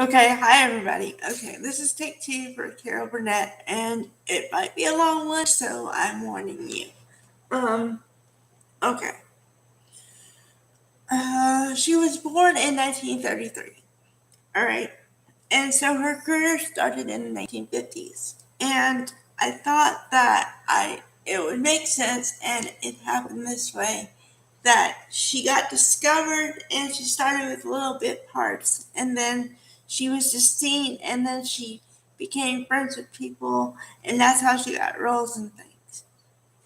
Okay, hi everybody. Okay, this is take two for Carol Burnett, and it might be a long one, so I'm warning you. Um, okay. She was born in 1933. All right, and so her career started in the 1950s, and I thought that it would make sense, and it happened this way. That she got discovered and she started with little bit parts, and then she was just seen, and then she became friends with people, and that's how she got roles and things.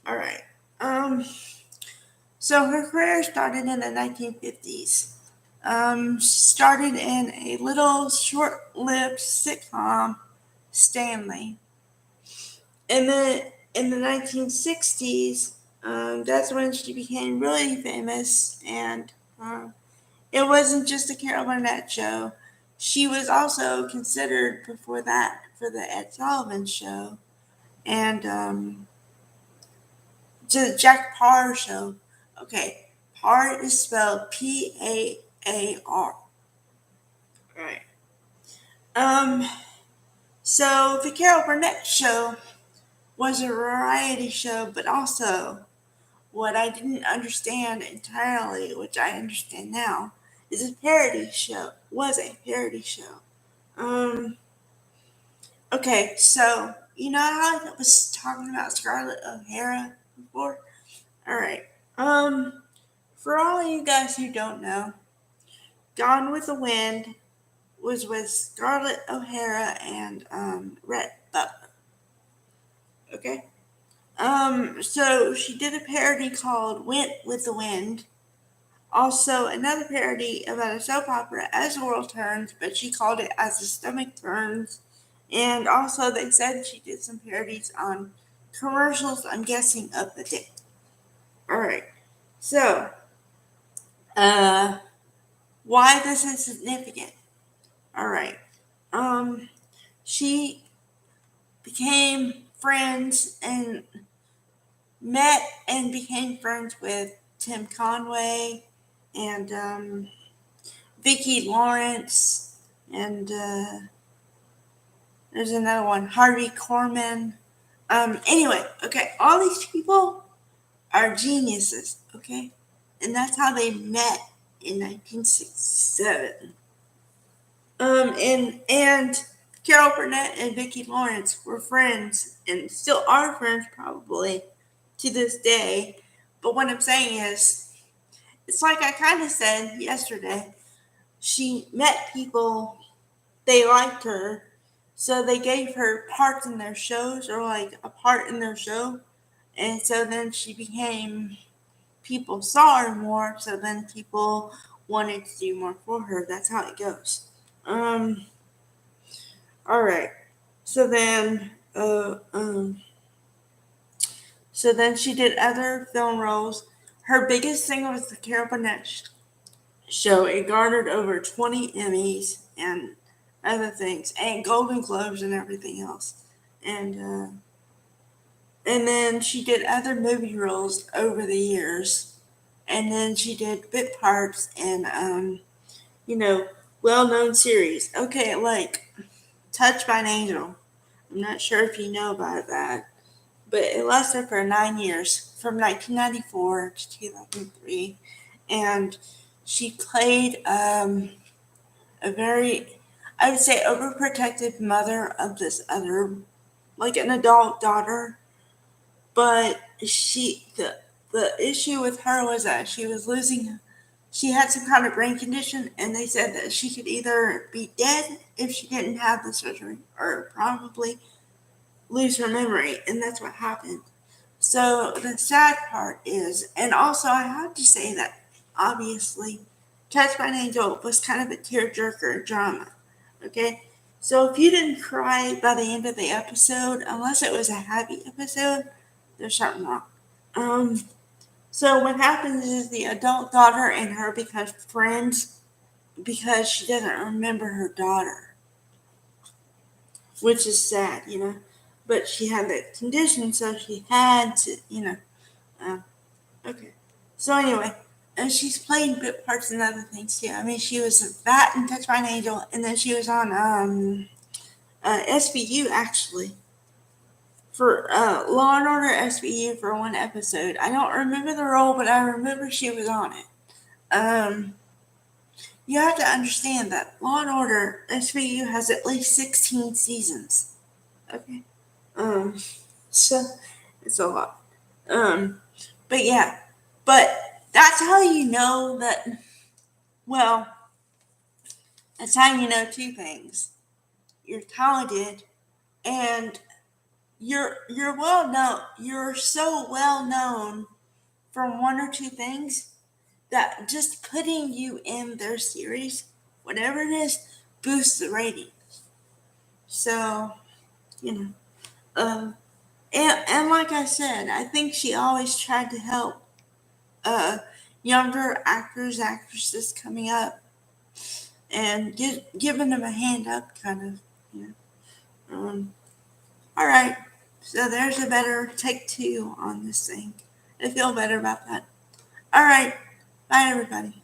All right. Um. So her career started in the 1950s. She started in a little short-lived sitcom, Stanley, and then in the 1960s, that's when she became really famous, and it wasn't just the Carol Burnett show. She was also considered before that for the Ed Sullivan show and the Jack Paar show. Okay, Paar is spelled Paar. Right. Um. So the Carol Burnett show was a variety show, but also what I didn't understand entirely, which I understand now, is a parody show. Was a parody show. Um. Okay, so you know how I was talking about Scarlett O'Hara before? All right. For all of you guys who don't know, Gone with the Wind was with Scarlett O'Hara and Rhett Butler. Okay. So she did a parody called Went with the Wind. Also, another parody about a soap opera as the world turns, but she called it As the Stomach Turns. And also, they said she did some parodies on commercials, I'm guessing, of the day. Alright, so, uh, why this is significant? Alright, um, she became friends and met and became friends with Tim Conway and, Vicki Lawrence, and, there's another one, Harvey Korman. Anyway, okay, all these people are geniuses, okay? And that's how they met in 1967. And Carol Burnett and Vicki Lawrence were friends and still are friends probably to this day. But what I'm saying is, it's like I kind of said yesterday. She met people, they liked her, so they gave her parts in their shows or like a part in their show. And so then she became, people saw her more, so then people wanted to do more for her. That's how it goes. All right. So then, so then she did other film roles. Her biggest thing was the Carol Burnett show. It garnered over 20 Emmys and other things, and Golden Globes and everything else. And and then she did other movie roles over the years. And then she did bit parts in you know, well-known series. Okay, like Touched by an Angel. I'm not sure if you know about that, but it lasted for 9 years, from 1994 to 2003, and she played a very, I would say, overprotective mother of this other, like an adult daughter, but the issue with her was that she was losing. She had some kind of brain condition, and they said that she could either be dead if she didn't have the surgery, or probably lose her memory, and that's what happened. So the sad part is, and also I have to say that obviously, Touched by an Angel was kind of a tearjerker drama. Okay, so if you didn't cry by the end of the episode, unless it was a happy episode, there's something wrong. Um, so what happens is the adult daughter and her become friends because she doesn't remember her daughter, which is sad, you know. But she had that condition, so she had to, you know. Uh, okay. So anyway, and she's played bit parts in other things too. I mean, she was that in Touch by an Angel, and then she was on SVU actually for Law and Order SVU for one episode. I don't remember the role, but I remember she was on it. You have to understand that Law and Order SVU has at least 16 seasons. Okay. So it's a lot. But yeah, but that's how you know that. Well, that's how you know two things: you're talented, and you're well known. You're so well known for one or two things that just putting you in their series, whatever it is, boosts the rating. So, you know, and like I said, I think she always tried to help younger actors, actresses coming up, and giving them a hand up, kind of. You know. All right, so there's a better take two on this thing. I feel better about that. All right, bye everybody.